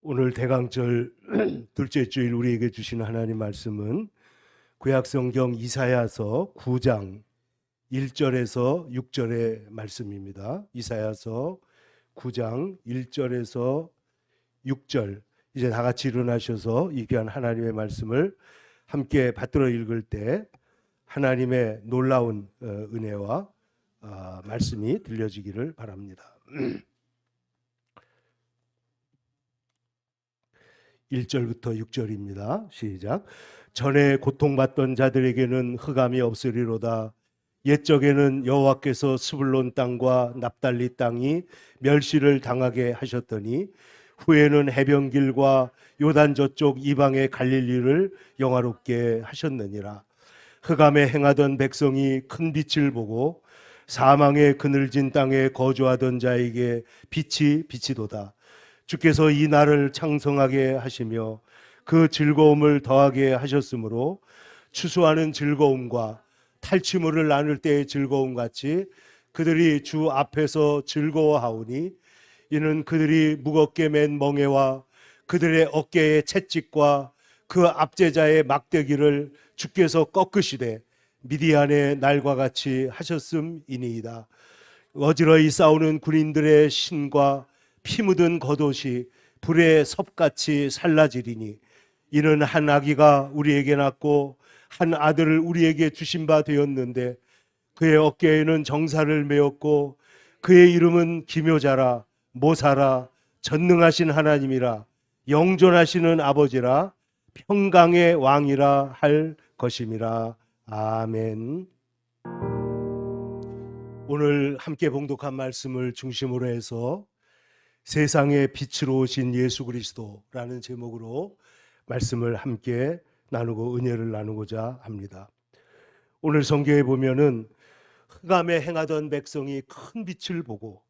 오늘 대강절 둘째 주일 우리에게 주시는 하나님 말씀은 구약성경 이사야서 9장 1절에서 6절의 말씀입니다. 이사야서 9장 1절에서 6절. 이제 다 같이 일어나셔서 이 귀한 하나님의 말씀을 함께 받들어 읽을 때 하나님의 놀라운 은혜와 말씀이 들려지기를 바랍니다. 1절부터 6절입니다. 시작. 전에 고통받던 자들에게는 흑암이 없으리로다. 옛적에는 여호와께서 스불론 땅과 납달리 땅이 멸시를 당하게 하셨더니 후에는 해변길과 요단 저쪽 이방의 갈릴리를 영화롭게 하셨느니라. 흑암에 행하던 백성이 큰 빛을 보고 사망의 그늘진 땅에 거주하던 자에게 빛이 비치도다. 주께서 이 날을 창성하게 하시며 그 즐거움을 더하게 하셨으므로 추수하는 즐거움과 탈취물을 나눌 때의 즐거움 같이 그들이 주 앞에서 즐거워하오니 이는 그들이 무겁게 맨 멍에와 그들의 어깨의 채찍과 그 압제자의 막대기를 주께서 꺾으시되 미디안의 날과 같이 하셨음이니이다. 어지러이 싸우는 군인들의 신과 피 묻은 겉옷이 불의 섭같이 살라지리니 이는 한 아기가 우리에게 낳고 한 아들을 우리에게 주신 바 되었는데 그의 어깨에는 정사를 메었고 그의 이름은 기묘자라 모사라 전능하신 하나님이라 영존하시는 아버지라 평강의 왕이라 할 것임이라. 아멘. 오늘 함께 봉독한 말씀을 중심으로 해서 세상의 빛으로 오신 예수 그리스도라는 제목으로 말씀을 함께 나누고 은혜를 나누고자 합니다. 오늘 성경에 보면은 흑암에 행하던 백성이 큰 빛을 보고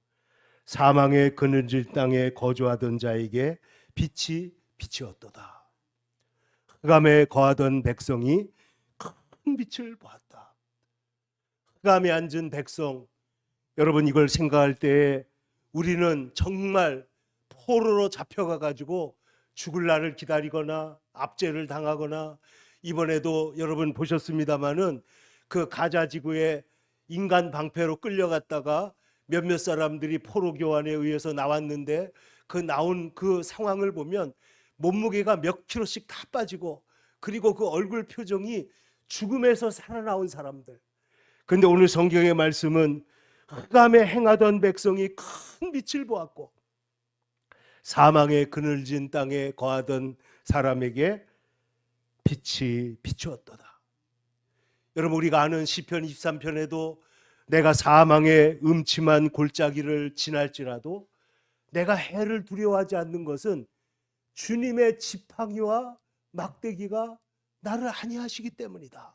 사망의 그늘진 땅에 거주하던 자에게 빛이 비치었도다. 흑암에 거하던 백성이 큰 빛을 보았다. 흑암에 앉은 백성, 여러분 이걸 생각할 때에 우리는 정말 포로로 잡혀가 가지고 죽을 날을 기다리거나 압제를 당하거나, 이번에도 여러분 보셨습니다마는 그 가자 지구에 인간 방패로 끌려갔다가 몇몇 사람들이 포로 교환에 의해서 나왔는데 그 나온 그 상황을 보면 몸무게가 몇 킬로씩 다 빠지고, 그리고 그 얼굴 표정이 죽음에서 살아나온 사람들. 그런데 오늘 성경의 말씀은 흑암에 행하던 백성이 큰 빛을 보았고 사망의 그늘진 땅에 거하던 사람에게 빛이 비추었도다. 여러분, 우리가 아는 시편 23편에도 내가 사망의 음침한 골짜기를 지날지라도 내가 해를 두려워하지 않는 것은 주님의 지팡이와 막대기가 나를 안위하시기 때문이다.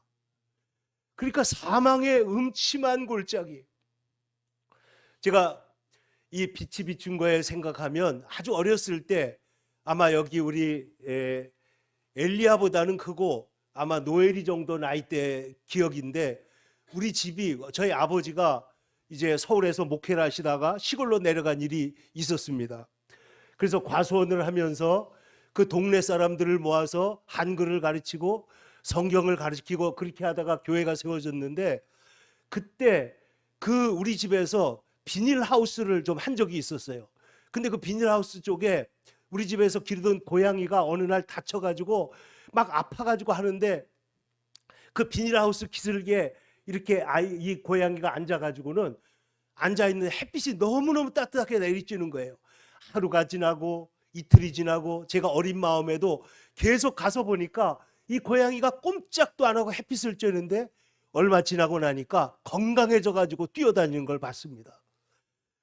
그러니까 사망의 음침한 골짜기, 제가 이 빛이 비춘 거에 생각하면 아주 어렸을 때 아마 여기 우리 엘리야보다는 크고 아마 노엘이 정도 나이대 기억인데, 우리 집이 저희 아버지가 이제 서울에서 목회를 하시다가 시골로 내려간 일이 있었습니다. 그래서 과수원을 하면서 그 동네 사람들을 모아서 한글을 가르치고 성경을 가르치고 그렇게 하다가 교회가 세워졌는데, 그때 그 우리 집에서 비닐하우스를 좀 한 적이 있었어요. 근데 그 비닐하우스 쪽에 우리 집에서 기르던 고양이가 어느 날 다쳐가지고 막 아파가지고 하는데, 그 비닐하우스 기슭에 이렇게 이 고양이가 앉아가지고는 앉아있는 햇빛이 너무너무 따뜻하게 내리쬐는 거예요. 하루가 지나고 이틀이 지나고 제가 어린 마음에도 계속 가서 보니까 이 고양이가 꼼짝도 안 하고 햇빛을 쬐는데, 얼마 지나고 나니까 건강해져 가지고 뛰어다니는 걸 봤습니다.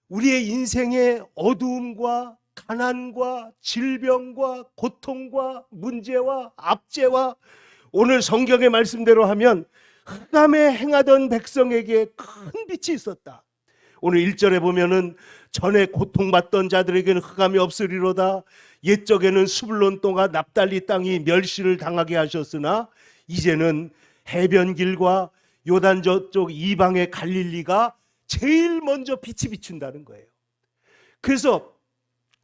우리의 인생의 어두움과 가난과 질병과 고통과 문제와 압제와, 오늘 성경의 말씀대로 하면 흑암에 행하던 백성에게 큰 빛이 있었다. 오늘 1절에 보면은 전에 고통받던 자들에게는 흑암이 없으리로다. 옛적에는 스불론 땅과 납달리 땅이 멸시를 당하게 하셨으나 이제는 해변길과 요단 저쪽 이방의 갈릴리가 제일 먼저 빛이 비춘다는 거예요. 그래서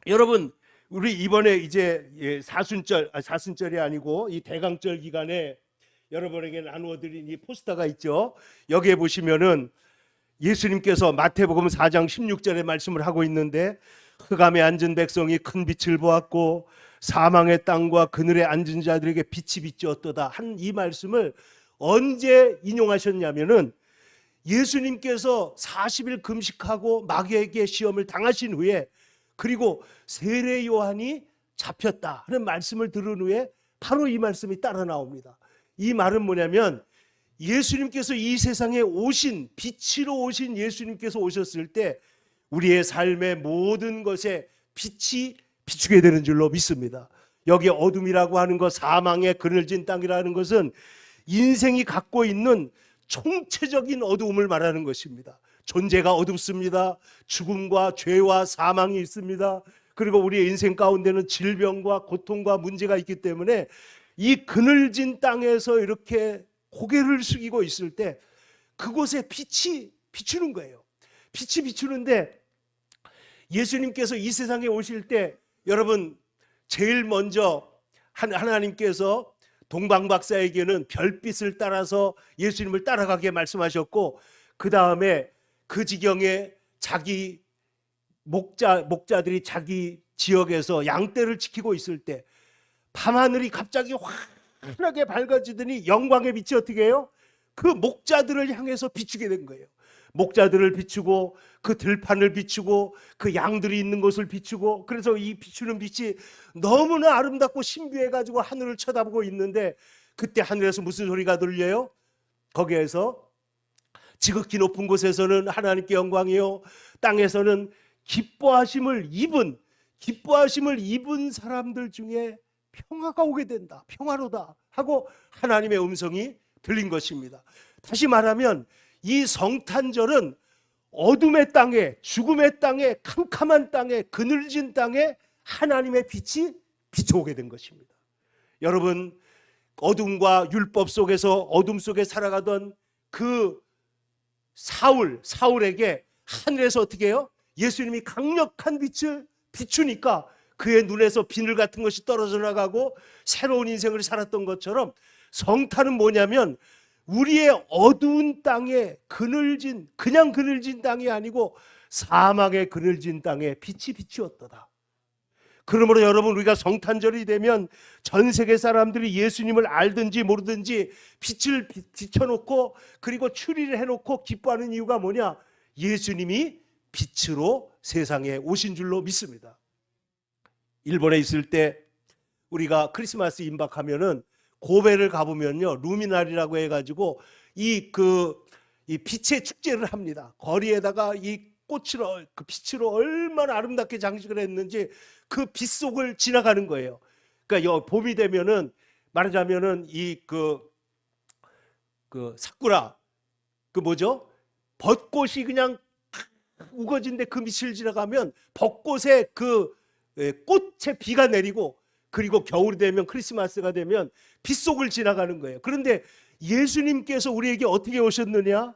여러분, 우리 이번에 이제 사순절이 아니고 이 대강절 기간에 여러분에게 나누어 드린 이 포스터가 있죠. 여기에 보시면은 예수님께서 마태복음 4장 16절에 말씀을 하고 있는데, 흑암에 앉은 백성이 큰 빛을 보았고 사망의 땅과 그늘에 앉은 자들에게 빛이 비추었도다 한 이 말씀을 언제 인용하셨냐면은 예수님께서 40일 금식하고 마귀에게 시험을 당하신 후에, 그리고 세례 요한이 잡혔다 하는 말씀을 들은 후에 바로 이 말씀이 따라 나옵니다. 이 말은 뭐냐면, 예수님께서 이 세상에 오신, 빛으로 오신 예수님께서 오셨을 때 우리의 삶의 모든 것에 빛이 비추게 되는 줄로 믿습니다. 여기 어둠이라고 하는 것, 사망의 그늘진 땅이라는 것은 인생이 갖고 있는 총체적인 어두움을 말하는 것입니다. 존재가 어둡습니다. 죽음과 죄와 사망이 있습니다. 그리고 우리의 인생 가운데는 질병과 고통과 문제가 있기 때문에 이 그늘진 땅에서 이렇게 고개를 숙이고 있을 때 그곳에 빛이 비추는 거예요. 빛이 비추는데, 예수님께서 이 세상에 오실 때 여러분 제일 먼저 하나님께서 동방박사에게는 별빛을 따라서 예수님을 따라가게 말씀하셨고, 그 다음에 그 지경에 자기 목자들이 자기 지역에서 양떼를 지키고 있을 때 밤하늘이 갑자기 환하게 밝아지더니 영광의 빛이 어떻게 해요? 그 목자들을 향해서 비추게 된 거예요. 목자들을 비추고 그 들판을 비추고 그 양들이 있는 곳을 비추고, 그래서 이 비추는 빛이 너무나 아름답고 신비해가지고 하늘을 쳐다보고 있는데, 그때 하늘에서 무슨 소리가 들려요? 거기에서 지극히 높은 곳에서는 하나님께 영광이요, 땅에서는 기뻐하심을 입은 사람들 중에 평화가 오게 된다, 평화로다 하고 하나님의 음성이 들린 것입니다. 다시 말하면 이 성탄절은 어둠의 땅에, 죽음의 땅에, 캄캄한 땅에, 그늘진 땅에 하나님의 빛이 비춰오게 된 것입니다. 여러분, 어둠과 율법 속에서 어둠 속에 살아가던 그 사울에게 하늘에서 어떻게 해요? 예수님이 강력한 빛을 비추니까 그의 눈에서 비늘 같은 것이 떨어져 나가고 새로운 인생을 살았던 것처럼, 성탄은 뭐냐면 우리의 어두운 땅에 그냥 그늘진 땅이 아니고 사망의 그늘진 땅에 빛이 비추었도다. 그러므로 여러분, 우리가 성탄절이 되면 전 세계 사람들이 예수님을 알든지 모르든지 빛을 비춰놓고 그리고 추리를 해놓고 기뻐하는 이유가 뭐냐? 예수님이 빛으로 세상에 오신 줄로 믿습니다. 일본에 있을 때 우리가 크리스마스 임박하면은 고베를 가보면요, 루미나리라고 해가지고 이 빛의 축제를 합니다. 거리에다가 이 꽃으로, 그 빛으로 얼마나 아름답게 장식을 했는지 그 빛 속을 지나가는 거예요. 그러니까 봄이 되면은 말하자면은 사쿠라, 벚꽃이 그냥 우거진데 그 빛을 지나가면 벚꽃에 꽃에 비가 내리고, 그리고 겨울이 되면, 크리스마스가 되면 빛 속을 지나가는 거예요. 그런데 예수님께서 우리에게 어떻게 오셨느냐?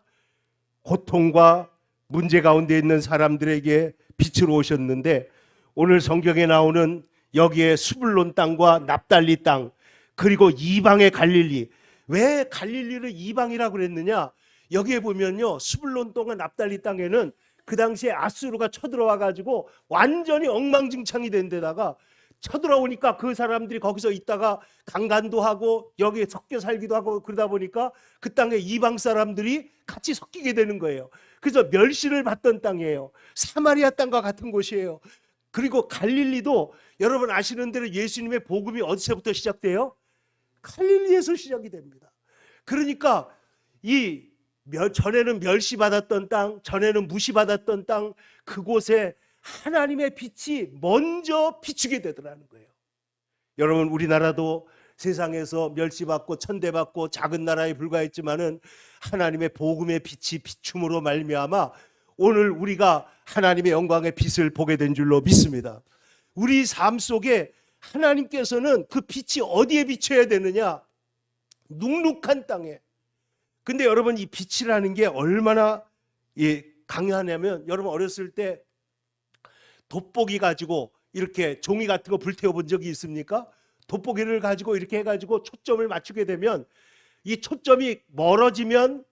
고통과 문제 가운데 있는 사람들에게 빛으로 오셨는데, 오늘 성경에 나오는 여기에 수불론 땅과 납달리 땅, 그리고 이방의 갈릴리. 왜 갈릴리를 이방이라고 그랬느냐? 여기에 보면요, 수불론 땅과 납달리 땅에는 그 당시에 아수르가 쳐들어와 가지고 완전히 엉망진창이 된 데다가, 쳐들어오니까 그 사람들이 거기서 있다가 강간도 하고 여기에 섞여 살기도 하고, 그러다 보니까 그 땅에 이방 사람들이 같이 섞이게 되는 거예요. 그래서 멸시를 받던 땅이에요. 사마리아 땅과 같은 곳이에요. 그리고 갈릴리도 여러분 아시는 대로 예수님의 복음이 어디서부터 시작돼요? 갈릴리에서 시작이 됩니다. 그러니까 전에는 멸시받았던 땅, 전에는 무시받았던 땅, 그곳에 하나님의 빛이 먼저 비추게 되더라는 거예요. 여러분, 우리나라도 세상에서 멸시받고 천대받고 작은 나라에 불과했지만은 하나님의 복음의 빛이 비춤으로 말미암아 오늘 우리가 하나님의 영광의 빛을 보게 된 줄로 믿습니다. 우리 삶 속에 하나님께서는 그 빛이 어디에 비춰야 되느냐? 눅눅한 땅에. 근데 여러분, 이 빛이라는 게 얼마나 강하냐면, 여러분 어렸을 때 돋보기 가지고 이렇게 종이 같은 거 불태워 본 적이 있습니까? 돋보기를 가지고 이렇게 해가지고 초점을 맞추게 되면 이 초점이 멀어지면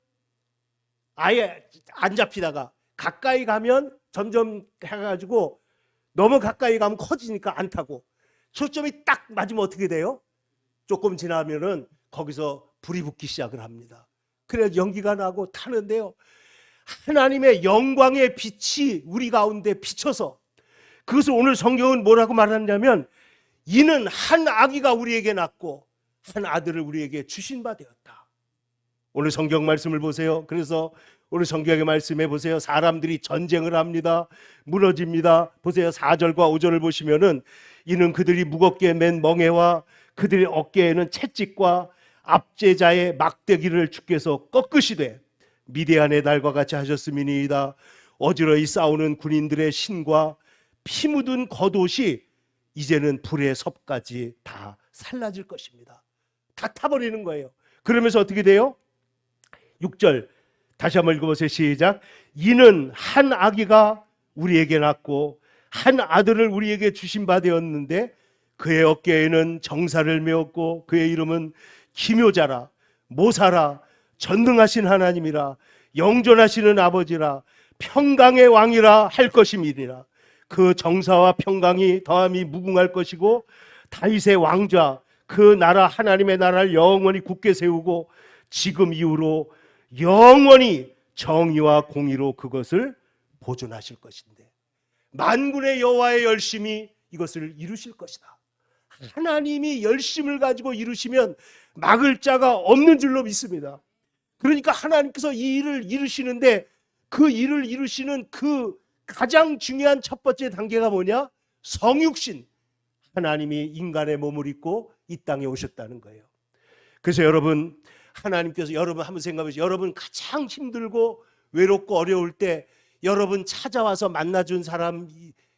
아예 안 잡히다가 가까이 가면 점점 해가지고 너무 가까이 가면 커지니까 안 타고, 초점이 딱 맞으면 어떻게 돼요? 조금 지나면은 거기서 불이 붙기 시작을 합니다. 그래서 연기가 나고 타는데요, 하나님의 영광의 빛이 우리 가운데 비쳐서, 그것을 오늘 성경은 뭐라고 말하냐면 이는 한 아기가 우리에게 낳고 한 아들을 우리에게 주신 바 되었다. 오늘 성경 말씀을 보세요. 그래서 오늘 성경의 말씀해 보세요. 사람들이 전쟁을 합니다. 무너집니다. 보세요. 4절과 5절을 보시면은 이는 그들이 무겁게 맨 멍에와 그들의 어깨에는 채찍과 압제자의 막대기를 주께서 꺾으시되 미디안의 날과 같이 하셨음이니이다. 어지러이 싸우는 군인들의 신과 피 묻은 겉옷이 이제는 불의 섭까지 다 살라질 것입니다. 다 타버리는 거예요. 그러면서 어떻게 돼요? 6절 다시 한번 읽어보세요. 시작. 이는 한 아기가 우리에게 낳고 한 아들을 우리에게 주신 바 되었는데 그의 어깨에는 정사를 메었고 그의 이름은 기묘자라 모사라 전능하신 하나님이라 영존하시는 아버지라 평강의 왕이라 할 것임이니라. 그 정사와 평강이 더함이 무궁할 것이고 다윗의 왕좌 그 나라 하나님의 나라를 영원히 굳게 세우고 지금 이후로 영원히 정의와 공의로 그것을 보존하실 것인데 만군의 여호와의 열심이 이것을 이루실 것이다. 하나님이 열심을 가지고 이루시면 막을 자가 없는 줄로 믿습니다. 그러니까 하나님께서 이 일을 이루시는데 그 일을 이루시는 그 가장 중요한 첫 번째 단계가 뭐냐? 성육신, 하나님이 인간의 몸을 입고 이 땅에 오셨다는 거예요. 그래서 여러분, 하나님께서 여러분 한번 생각해보세요. 여러분 가장 힘들고 외롭고 어려울 때 여러분 찾아와서 만나준 사람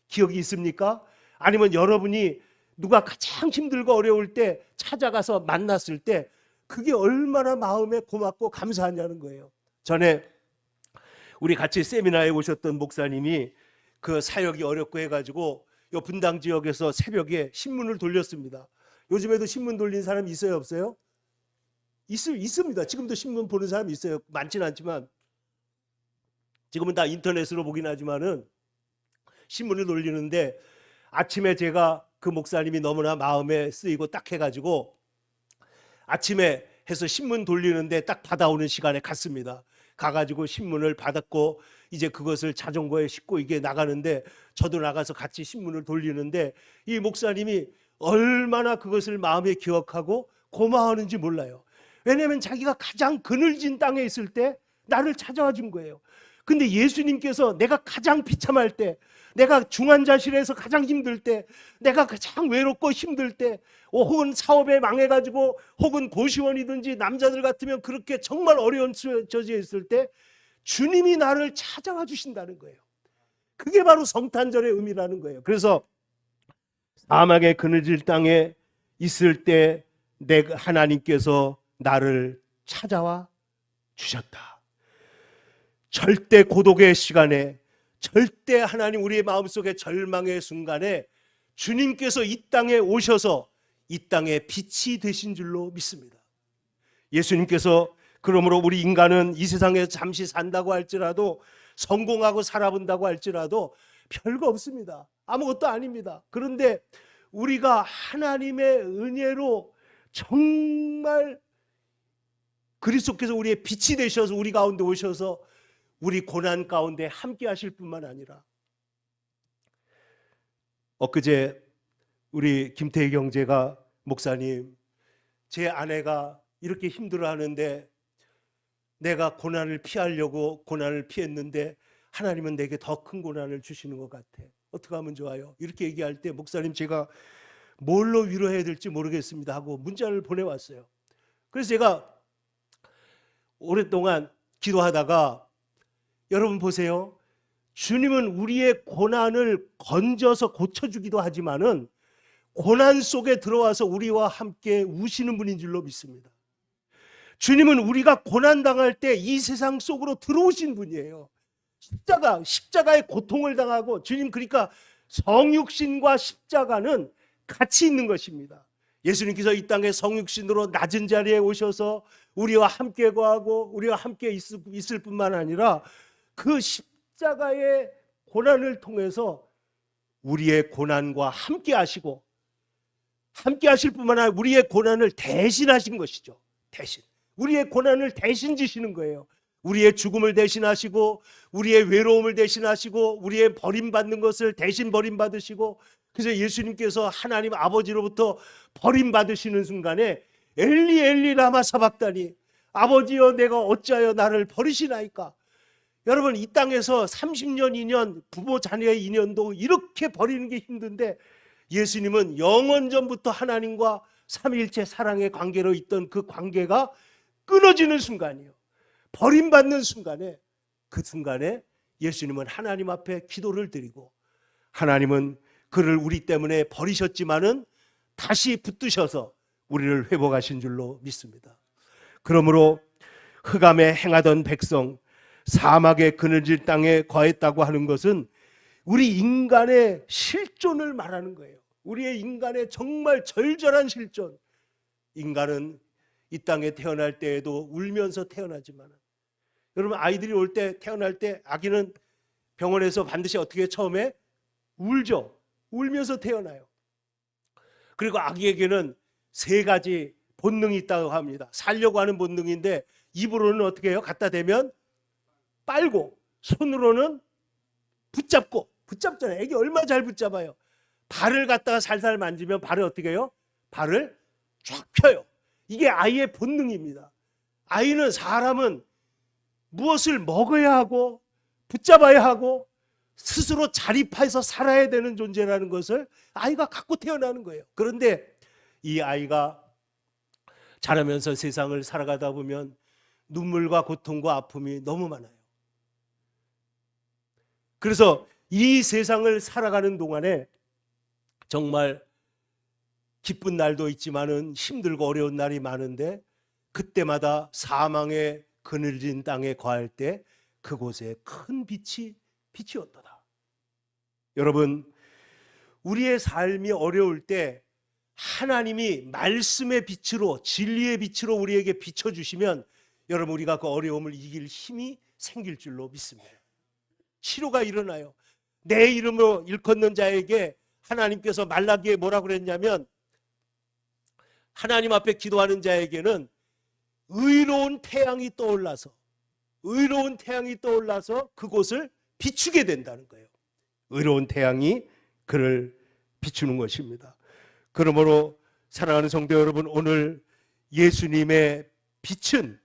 기억이 있습니까? 아니면 여러분이 누가 가장 힘들고 어려울 때 찾아가서 만났을 때 그게 얼마나 마음에 고맙고 감사하냐는 거예요. 전에 우리 같이 세미나에 오셨던 목사님이 그 사역이 어렵고 해가지고 요 분당 지역에서 새벽에 신문을 돌렸습니다. 요즘에도 신문 돌린 사람이 있어요, 없어요? 있습니다. 지금도 신문 보는 사람이 있어요. 많지는 않지만 지금은 다 인터넷으로 보긴 하지만은 신문을 돌리는데 아침에 제가 그 목사님이 너무나 마음에 쓰이고 딱 해가지고 아침에 해서 신문 돌리는데 딱 받아오는 시간에 갔습니다. 가가지고 신문을 받았고 이제 그것을 자전거에 싣고 이게 나가는데 저도 나가서 같이 신문을 돌리는데 이 목사님이 얼마나 그것을 마음에 기억하고 고마워하는지 몰라요. 왜냐하면 자기가 가장 그늘진 땅에 있을 때 나를 찾아와 준 거예요. 근데 예수님께서 내가 가장 비참할 때, 내가 중환자실에서 가장 힘들 때, 내가 가장 외롭고 힘들 때, 혹은 사업에 망해가지고 혹은 고시원이든지 남자들 같으면 그렇게 정말 어려운 처지에 있을 때 주님이 나를 찾아와 주신다는 거예요. 그게 바로 성탄절의 의미라는 거예요. 그래서 사막의 그늘질 땅에 있을 때 내가 하나님께서 나를 찾아와 주셨다. 절대 고독의 시간에, 절대 하나님 우리의 마음속에 절망의 순간에 주님께서 이 땅에 오셔서 이 땅에 빛이 되신 줄로 믿습니다. 예수님께서 그러므로 우리 인간은 이 세상에서 잠시 산다고 할지라도 성공하고 살아본다고 할지라도 별거 없습니다. 아무것도 아닙니다. 그런데 우리가 하나님의 은혜로 정말 그리스도께서 우리의 빛이 되셔서 우리 가운데 오셔서 우리 고난 가운데 함께 하실 뿐만 아니라 엊그제 우리 김태희 형제가 목사님, 제 아내가 이렇게 힘들어하는데 내가 고난을 피하려고 고난을 피했는데 하나님은 내게 더 큰 고난을 주시는 것 같아. 어떻게 하면 좋아요? 이렇게 얘기할 때 목사님 제가 뭘로 위로해야 될지 모르겠습니다 하고 문자를 보내왔어요. 그래서 제가 오랫동안 기도하다가 여러분 보세요. 주님은 우리의 고난을 건져서 고쳐주기도 하지만은 고난 속에 들어와서 우리와 함께 우시는 분인 줄로 믿습니다. 주님은 우리가 고난당할 때 이 세상 속으로 들어오신 분이에요. 십자가의 고통을 당하고 주님 그러니까 성육신과 십자가는 같이 있는 것입니다. 예수님께서 이 땅에 성육신으로 낮은 자리에 오셔서 우리와 함께 거하고 우리와 함께 있을 뿐만 아니라 그 십자가의 고난을 통해서 우리의 고난과 함께 하시고, 함께 하실 뿐만 아니라 우리의 고난을 대신하신 것이죠. 대신. 우리의 고난을 대신 지시는 거예요. 우리의 죽음을 대신하시고, 우리의 외로움을 대신하시고, 우리의 버림받는 것을 대신 버림받으시고, 그래서 예수님께서 하나님 아버지로부터 버림받으시는 순간에 엘리 엘리 라마 사박다니, 아버지여 내가 어찌하여 나를 버리시나이까. 여러분, 이 땅에서 30년 2년 부모 자녀의 인연도 이렇게 버리는 게 힘든데, 예수님은 영원 전부터 하나님과 삼위일체 사랑의 관계로 있던 그 관계가 끊어지는 순간이에요. 버림받는 순간에, 그 순간에 예수님은 하나님 앞에 기도를 드리고, 하나님은 그를 우리 때문에 버리셨지만은 다시 붙드셔서 우리를 회복하신 줄로 믿습니다. 그러므로 흑암에 행하던 백성, 사막의 그늘질 땅에 거했다고 하는 것은 우리 인간의 실존을 말하는 거예요. 우리의 인간의 정말 절절한 실존. 인간은 이 땅에 태어날 때에도 울면서 태어나지만, 여러분 아이들이 올 때, 태어날 때 아기는 병원에서 반드시 어떻게 처음에 울죠. 울면서 태어나요. 그리고 아기에게는 3가지 본능이 있다고 합니다. 살려고 하는 본능인데, 입으로는 어떻게 해요? 갖다 대면 빨고, 손으로는 붙잡잖아요. 애기 얼마나 잘 붙잡아요. 발을 갖다가 살살 만지면 발을 어떻게 해요? 발을 쫙 펴요. 이게 아이의 본능입니다. 아이는, 사람은 무엇을 먹어야 하고 붙잡아야 하고 스스로 자립해서 살아야 되는 존재라는 것을 아이가 갖고 태어나는 거예요. 그런데 이 아이가 자라면서 세상을 살아가다 보면 눈물과 고통과 아픔이 너무 많아요. 그래서 이 세상을 살아가는 동안에 정말 기쁜 날도 있지만은 힘들고 어려운 날이 많은데, 그때마다 사망의 그늘진 땅에 거할 때 그곳에 큰 빛이 어떠다. 여러분, 우리의 삶이 어려울 때 하나님이 말씀의 빛으로, 진리의 빛으로 우리에게 비춰주시면, 여러분 우리가 그 어려움을 이길 힘이 생길 줄로 믿습니다. 치료가 일어나요. 내 이름으로 일컫는 자에게 하나님께서 말라기에 뭐라고 그랬냐면, 하나님 앞에 기도하는 자에게는 의로운 태양이 떠올라서 그곳을 비추게 된다는 거예요. 의로운 태양이 그를 비추는 것입니다. 그러므로 사랑하는 성도 여러분, 오늘 예수님의 빛은,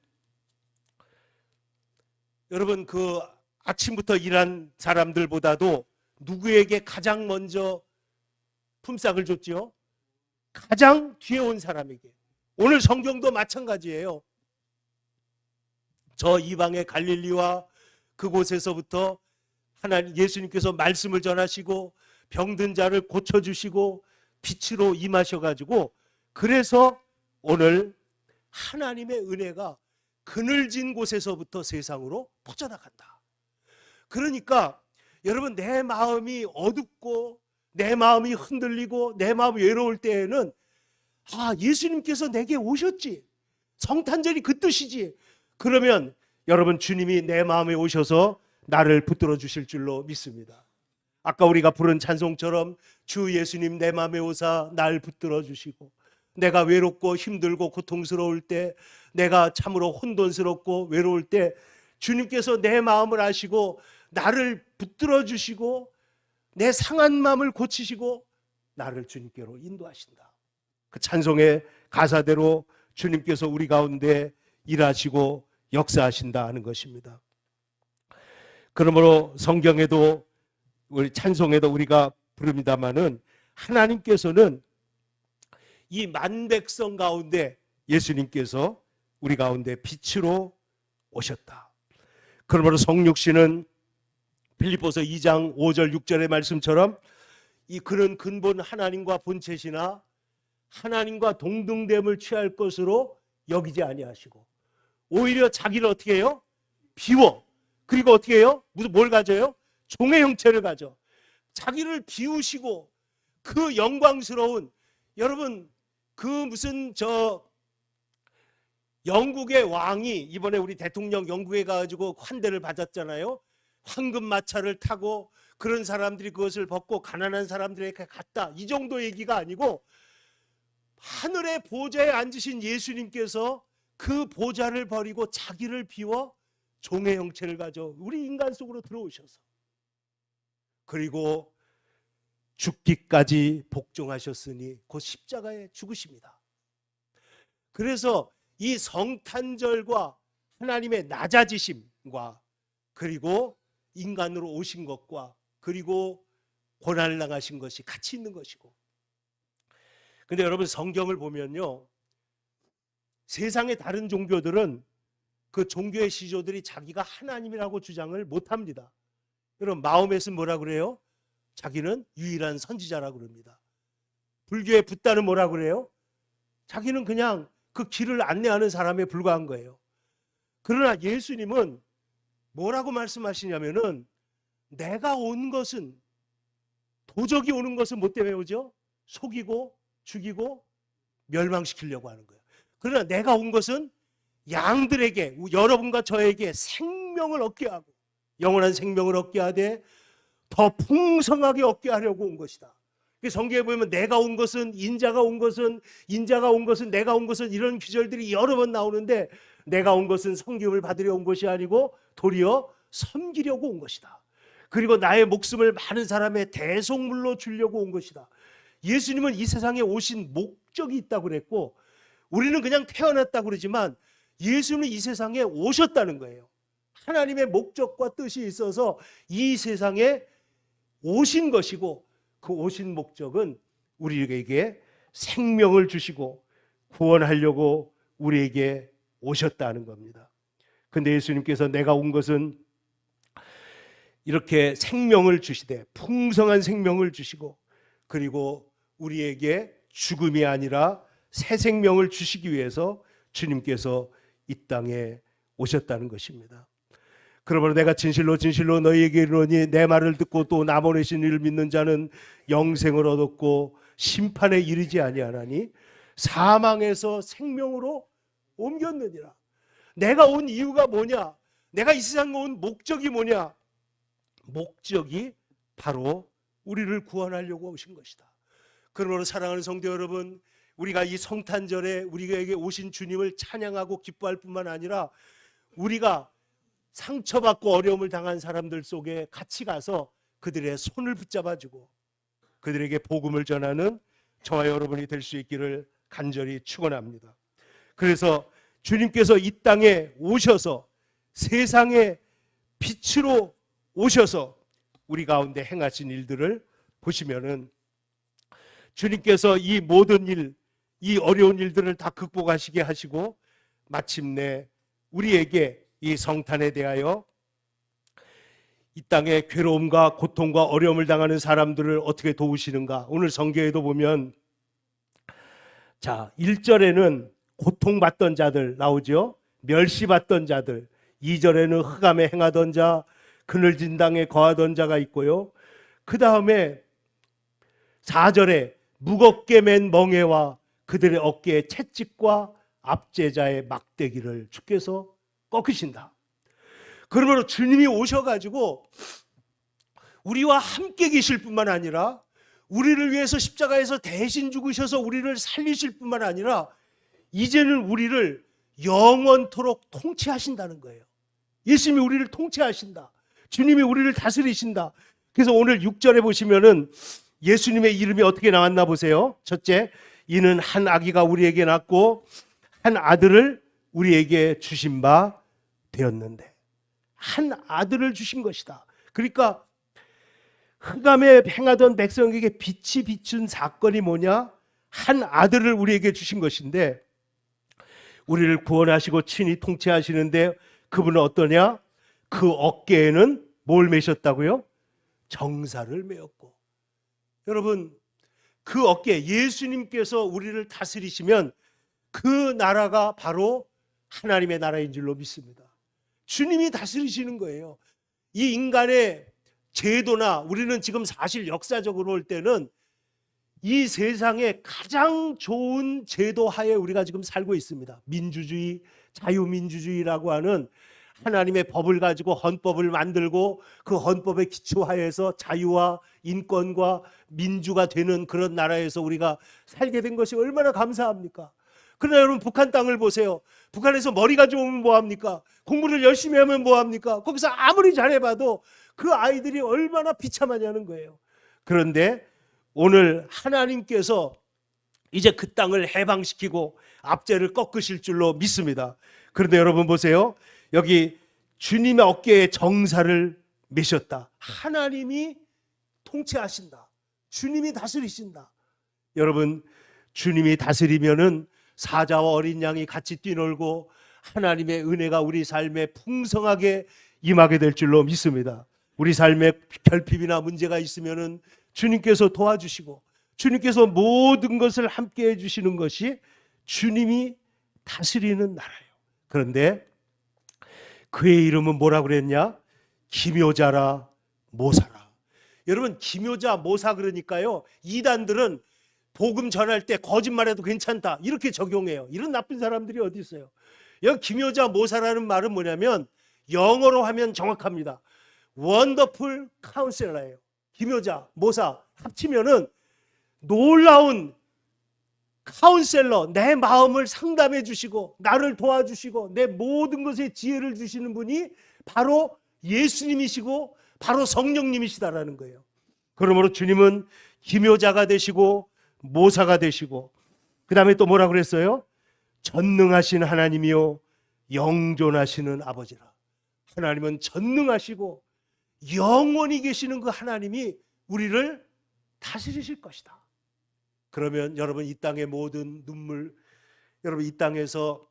여러분 그 아침부터 일한 사람들보다도 누구에게 가장 먼저 품삯을 줬지요? 가장 뒤에 온 사람에게. 오늘 성경도 마찬가지예요. 저 이방의 갈릴리와 그곳에서부터 하나님 예수님께서 말씀을 전하시고 병든 자를 고쳐주시고 빛으로 임하셔가지고, 그래서 오늘 하나님의 은혜가 그늘진 곳에서부터 세상으로 퍼져나간다. 그러니까 여러분, 내 마음이 어둡고 내 마음이 흔들리고 내 마음이 외로울 때에는, 예수님께서 내게 오셨지, 성탄절이 그 뜻이지, 그러면 여러분 주님이 내 마음에 오셔서 나를 붙들어 주실 줄로 믿습니다. 아까 우리가 부른 찬송처럼 주 예수님 내 마음에 오사 날 붙들어 주시고, 내가 외롭고 힘들고 고통스러울 때, 내가 참으로 혼돈스럽고 외로울 때 주님께서 내 마음을 아시고 나를 붙들어 주시고 내 상한 마음을 고치시고 나를 주님께로 인도하신다. 그 찬송의 가사대로 주님께서 우리 가운데 일하시고 역사하신다 하는 것입니다. 그러므로 성경에도, 우리 찬송에도 우리가 부릅니다마는, 하나님께서는 이 만백성 가운데 예수님께서 우리 가운데 빛으로 오셨다. 그러므로 성육신은 빌립보서 2장 5절 6절의 말씀처럼 그는 근본 하나님과 본체시나 하나님과 동등됨을 취할 것으로 여기지 아니하시고, 오히려 자기를 어떻게 해요? 비워. 그리고 어떻게 해요? 뭘 가져요? 종의 형체를 가져. 자기를 비우시고 그 영광스러운, 여러분 그 무슨 영국의 왕이 이번에 우리 대통령 영국에 가가지고 환대를 받았잖아요. 황금 마차를 타고 그런 사람들이 그것을 벗고 가난한 사람들에게 갔다, 이 정도 얘기가 아니고 하늘의 보좌에 앉으신 예수님께서 그 보좌를 버리고 자기를 비워 종의 형체를 가져 우리 인간 속으로 들어오셔서 그리고 죽기까지 복종하셨으니 곧 십자가에 죽으십니다. 그래서 이 성탄절과 하나님의 낮아지심과 그리고 인간으로 오신 것과 그리고 고난을 당하신 것이 같이 있는 것이고, 근데 여러분 성경을 보면요, 세상의 다른 종교들은 그 종교의 시조들이 자기가 하나님이라고 주장을 못합니다. 여러분 마호멧은 뭐라 그래요? 자기는 유일한 선지자라고 그럽니다. 불교의 붓다는 뭐라 그래요? 자기는 그냥 그 길을 안내하는 사람에 불과한 거예요. 그러나 예수님은 뭐라고 말씀하시냐면은 내가 온 것은, 도적이 오는 것은 뭐 때문에 오죠? 속이고 죽이고 멸망시키려고 하는 거예요. 그러나 내가 온 것은 양들에게, 여러분과 저에게 생명을 얻게 하고 영원한 생명을 얻게 하되 더 풍성하게 얻게 하려고 온 것이다. 성경에 보면 내가 온 것은, 인자가 온 것은, 인자가 온 것은, 내가 온 것은, 이런 구절들이 여러 번 나오는데 내가 온 것은 섬김을 받으려 온 것이 아니고 도리어 섬기려고 온 것이다. 그리고 나의 목숨을 많은 사람의 대속물로 주려고 온 것이다. 예수님은 이 세상에 오신 목적이 있다고 그랬고, 우리는 그냥 태어났다고 그러지만 예수님은 이 세상에 오셨다는 거예요. 하나님의 목적과 뜻이 있어서 이 세상에 오신 것이고, 그 오신 목적은 우리에게 생명을 주시고 구원하려고 우리에게 오셨다는 겁니다. 근데 예수님께서 내가 온 것은 이렇게 생명을 주시되 풍성한 생명을 주시고 그리고 우리에게 죽음이 아니라 새 생명을 주시기 위해서 주님께서 이 땅에 오셨다는 것입니다. 그러므로 내가 진실로 진실로 너희에게 이르노니 내 말을 듣고 또 나 보내신 이를 믿는 자는 영생을 얻었고 심판에 이르지 아니하나니 사망에서 생명으로 옮겼느니라. 내가 온 이유가 뭐냐? 내가 이 세상에 온 목적이 뭐냐? 목적이 바로 우리를 구원하려고 오신 것이다. 그러므로 사랑하는 성도 여러분, 우리가 이 성탄절에 우리에게 오신 주님을 찬양하고 기뻐할 뿐만 아니라 우리가 상처받고 어려움을 당한 사람들 속에 같이 가서 그들의 손을 붙잡아주고 그들에게 복음을 전하는 저와 여러분이 될 수 있기를 간절히 축원합니다. 그래서 주님께서 이 땅에 오셔서 세상의 빛으로 오셔서 우리 가운데 행하신 일들을 보시면은 주님께서 이 모든 일, 이 어려운 일들을 다 극복하시게 하시고 마침내 우리에게 이 성탄에 대하여 이 땅에 괴로움과 고통과 어려움을 당하는 사람들을 어떻게 도우시는가. 오늘 성경에도 보면 1절에는 고통받던 자들 나오죠. 멸시받던 자들. 2절에는 흑암에 행하던 자, 그늘진 땅에 거하던 자가 있고요. 그 다음에 4절에 무겁게 맨 멍에와 그들의 어깨에 채찍과 압제자의 막대기를 주께서 꺾으신다. 그러므로 주님이 오셔가지고 우리와 함께 계실 뿐만 아니라 우리를 위해서 십자가에서 대신 죽으셔서 우리를 살리실 뿐만 아니라 이제는 우리를 영원토록 통치하신다는 거예요. 예수님이 우리를 통치하신다. 주님이 우리를 다스리신다. 그래서 오늘 6절에 보시면은 예수님의 이름이 어떻게 나왔나 보세요. 첫째, 이는 한 아기가 우리에게 낳고 한 아들을 우리에게 주신 바 되었는데, 한 아들을 주신 것이다. 그러니까 흑암에 행하던 백성에게 빛이 비춘 사건이 뭐냐? 한 아들을 우리에게 주신 것인데, 우리를 구원하시고 친히 통치하시는데 그분은 어떠냐? 그 어깨에는 뭘 매셨다고요? 정사를 메었고. 여러분, 그 어깨, 예수님께서 우리를 다스리시면 그 나라가 바로 하나님의 나라인 줄로 믿습니다. 주님이 다스리시는 거예요. 이 인간의 제도나 우리는 지금 사실 역사적으로 볼 때는 이 세상에 가장 좋은 제도 하에 우리가 지금 살고 있습니다. 민주주의, 자유민주주의라고 하는 하나님의 법을 가지고 헌법을 만들고 그 헌법의 기초하에서 자유와 인권과 민주가 되는 그런 나라에서 우리가 살게 된 것이 얼마나 감사합니까? 그러나 여러분, 북한 땅을 보세요. 북한에서 머리가 좋으면 뭐합니까? 공부를 열심히 하면 뭐합니까? 거기서 아무리 잘해봐도 그 아이들이 얼마나 비참하냐는 거예요. 그런데 오늘 하나님께서 이제 그 땅을 해방시키고 압제를 꺾으실 줄로 믿습니다. 그런데 여러분 보세요. 여기 주님의 어깨에 정사를 매셨다. 하나님이 통치하신다. 주님이 다스리신다. 여러분, 주님이 다스리면은 사자와 어린 양이 같이 뛰놀고 하나님의 은혜가 우리 삶에 풍성하게 임하게 될 줄로 믿습니다. 우리 삶에 결핍이나 문제가 있으면은 주님께서 도와주시고 주님께서 모든 것을 함께 해주시는 것이 주님이 다스리는 나라예요. 그런데 그의 이름은 뭐라고 그랬냐? 기묘자라 모사라. 여러분, 기묘자 모사 그러니까요, 이단들은 복음 전할 때 거짓말해도 괜찮다 이렇게 적용해요. 이런 나쁜 사람들이 어디 있어요? 여기 기묘자 모사라는 말은 뭐냐면 영어로 하면 정확합니다. 원더풀 카운셀러예요. 기묘자, 모사 합치면은 놀라운 카운셀러, 내 마음을 상담해 주시고 나를 도와주시고 내 모든 것에 지혜를 주시는 분이 바로 예수님이시고 바로 성령님이시다라는 거예요. 그러므로 주님은 기묘자가 되시고 모사가 되시고, 그 다음에 또 뭐라고 그랬어요? 전능하신 하나님이요 영존하시는 아버지라. 하나님은 전능하시고 영원히 계시는 그 하나님이 우리를 다스리실 것이다. 그러면 여러분, 이 땅의 모든 눈물, 여러분 이 땅에서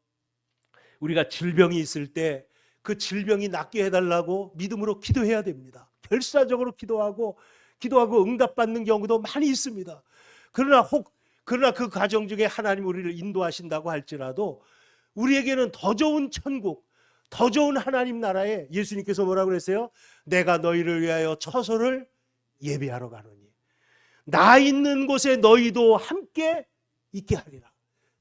우리가 질병이 있을 때 그 질병이 낫게 해달라고 믿음으로 기도해야 됩니다. 결사적으로 기도하고 응답받는 경우도 많이 있습니다. 그러나 그 과정 중에 하나님 우리를 인도하신다고 할지라도 우리에게는 더 좋은 천국, 더 좋은 하나님 나라에 예수님께서 뭐라고 그랬어요? 내가 너희를 위하여 처소를 예비하러 가노니 나 있는 곳에 너희도 함께 있게 하리라.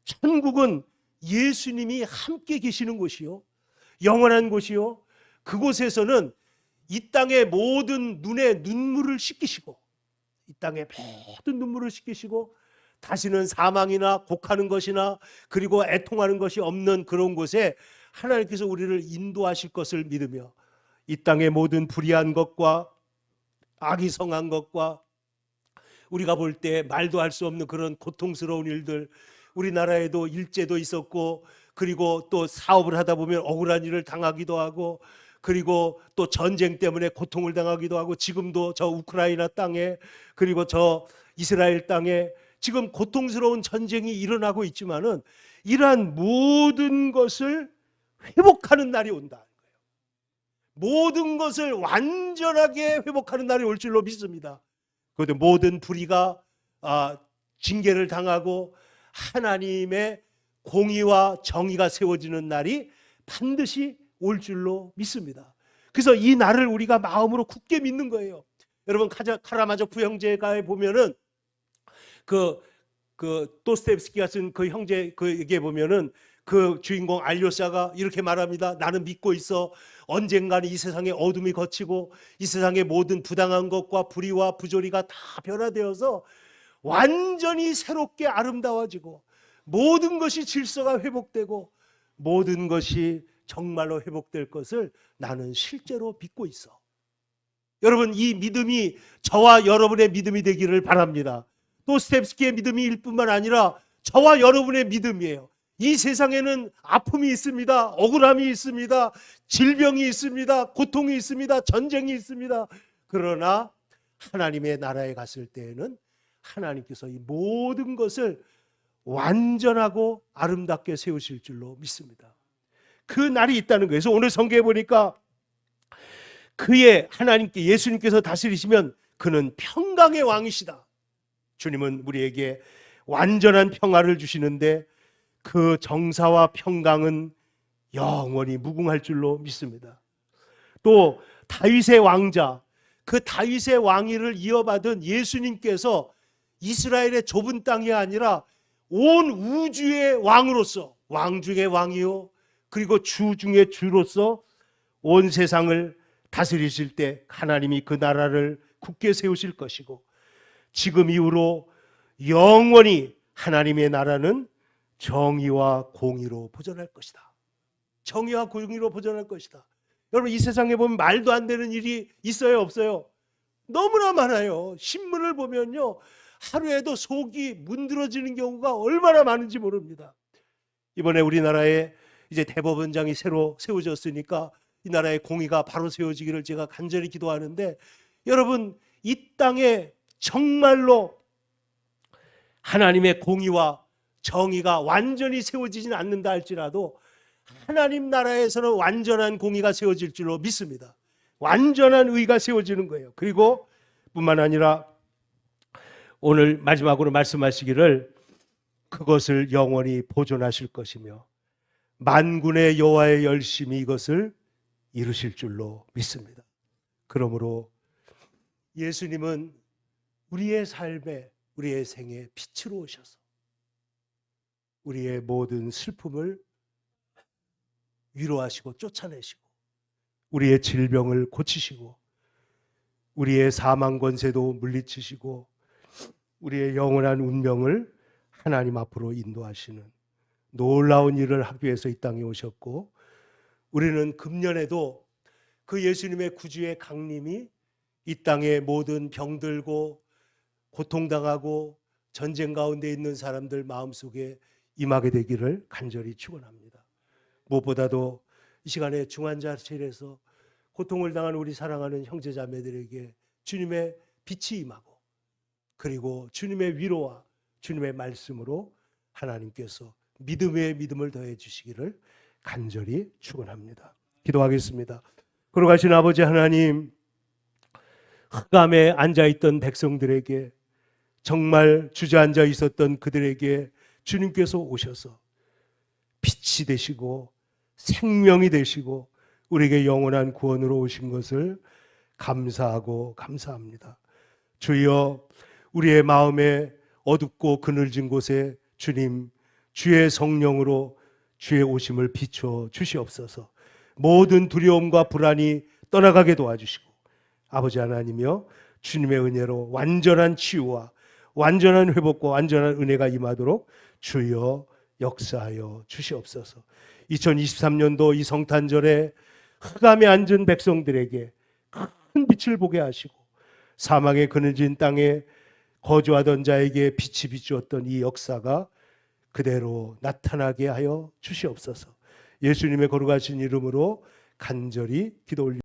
천국은 예수님이 함께 계시는 곳이요, 영원한 곳이요, 그곳에서는 이 땅의 모든 눈에 눈물을 씻기시고 이 땅의 모든 눈물을 씻기시고 다시는 사망이나 곡하는 것이나 그리고 애통하는 것이 없는 그런 곳에 하나님께서 우리를 인도하실 것을 믿으며 이 땅의 모든 불의한 것과 악이 성한 것과 우리가 볼 때 말도 할 수 없는 그런 고통스러운 일들, 우리나라에도 일제도 있었고 그리고 또 사업을 하다 보면 억울한 일을 당하기도 하고 그리고 또 전쟁 때문에 고통을 당하기도 하고 지금도 저 우크라이나 땅에 그리고 저 이스라엘 땅에 지금 고통스러운 전쟁이 일어나고 있지만은 이러한 모든 것을 회복하는 날이 온다. 모든 것을 완전하게 회복하는 날이 올 줄로 믿습니다. 그런데 모든 불의가 징계를 당하고 하나님의 공의와 정의가 세워지는 날이 반드시 올 줄로 믿습니다. 그래서 이 날을 우리가 마음으로 굳게 믿는 거예요. 여러분, 카라마조프 형제가에 보면은 그 도스토옙스키가 쓴 그 형제 그에게 보면은 그 주인공 알료샤가 이렇게 말합니다. 나는 믿고 있어. 언젠가는 이 세상의 어둠이 걷히고 이 세상의 모든 부당한 것과 불의와 부조리가 다 변화되어서 완전히 새롭게 아름다워지고 모든 것이 질서가 회복되고 모든 것이 정말로 회복될 것을 나는 실제로 믿고 있어. 여러분, 이 믿음이 저와 여러분의 믿음이 되기를 바랍니다. 도스토옙스키의 믿음일 뿐만 아니라 저와 여러분의 믿음이에요. 이 세상에는 아픔이 있습니다. 억울함이 있습니다. 질병이 있습니다. 고통이 있습니다. 전쟁이 있습니다. 그러나 하나님의 나라에 갔을 때에는 하나님께서 이 모든 것을 완전하고 아름답게 세우실 줄로 믿습니다. 그 날이 있다는 거예요. 그래서 오늘 성경에 보니까 그의 하나님께 예수님께서 다스리시면 그는 평강의 왕이시다. 주님은 우리에게 완전한 평화를 주시는데 그 정사와 평강은 영원히 무궁할 줄로 믿습니다. 또 다윗의 왕자, 그 다윗의 왕위를 이어받은 예수님께서 이스라엘의 좁은 땅이 아니라 온 우주의 왕으로서, 왕 중의 왕이요 그리고 주 중의 주로서 온 세상을 다스리실 때 하나님이 그 나라를 굳게 세우실 것이고, 지금 이후로 영원히 하나님의 나라는 정의와 공의로 보존할 것이다. 정의와 공의로 보존할 것이다. 여러분, 이 세상에 보면 말도 안 되는 일이 있어요, 없어요? 너무나 많아요. 신문을 보면요, 하루에도 속이 문드러지는 경우가 얼마나 많은지 모릅니다. 이번에 우리나라에 이제 대법원장이 새로 세워졌으니까 이 나라의 공의가 바로 세워지기를 제가 간절히 기도하는데, 여러분, 이 땅에 정말로 하나님의 공의와 정의가 완전히 세워지진 않는다 할지라도 하나님 나라에서는 완전한 공의가 세워질 줄로 믿습니다. 완전한 의가 세워지는 거예요. 그리고 뿐만 아니라 오늘 마지막으로 말씀하시기를 그것을 영원히 보존하실 것이며 만군의 여호와의 열심히 이것을 이루실 줄로 믿습니다. 그러므로 예수님은 우리의 삶에, 우리의 생에 빛으로 오셔서 우리의 모든 슬픔을 위로하시고 쫓아내시고 우리의 질병을 고치시고 우리의 사망 권세도 물리치시고 우리의 영원한 운명을 하나님 앞으로 인도하시는 놀라운 일을 하기 위해서 이 땅에 오셨고, 우리는 금년에도 그 예수님의 구주의 강림이 이 땅의 모든 병들고 고통당하고 전쟁 가운데 있는 사람들 마음속에 임하게 되기를 간절히 축원합니다. 무엇보다도 이 시간에 중환자실에서 고통을 당한 우리 사랑하는 형제자매들에게 주님의 빛이 임하고, 그리고 주님의 위로와 주님의 말씀으로 하나님께서 믿음에 믿음을 더해 주시기를 간절히 축원합니다. 기도하겠습니다. 거룩하신 아버지 하나님, 흑암에 앉아있던 백성들에게, 정말 주저앉아 있었던 그들에게 주님께서 오셔서 빛이 되시고 생명이 되시고 우리에게 영원한 구원으로 오신 것을 감사하고 감사합니다. 주여, 우리의 마음에 어둡고 그늘진 곳에 주님, 주의 성령으로 주의 오심을 비춰 주시옵소서. 모든 두려움과 불안이 떠나가게 도와주시고, 아버지 하나님이여, 주님의 은혜로 완전한 치유와 완전한 회복과 완전한 은혜가 임하도록 주여 역사하여 주시옵소서. 2023년도 이 성탄절에 흑암에 앉은 백성들에게 큰 빛을 보게 하시고 사망의 그늘진 땅에 거주하던 자에게 빛이 비추었던 이 역사가 그대로 나타나게 하여 주시옵소서. 예수님의 거룩하신 이름으로 간절히 기도 올립니다.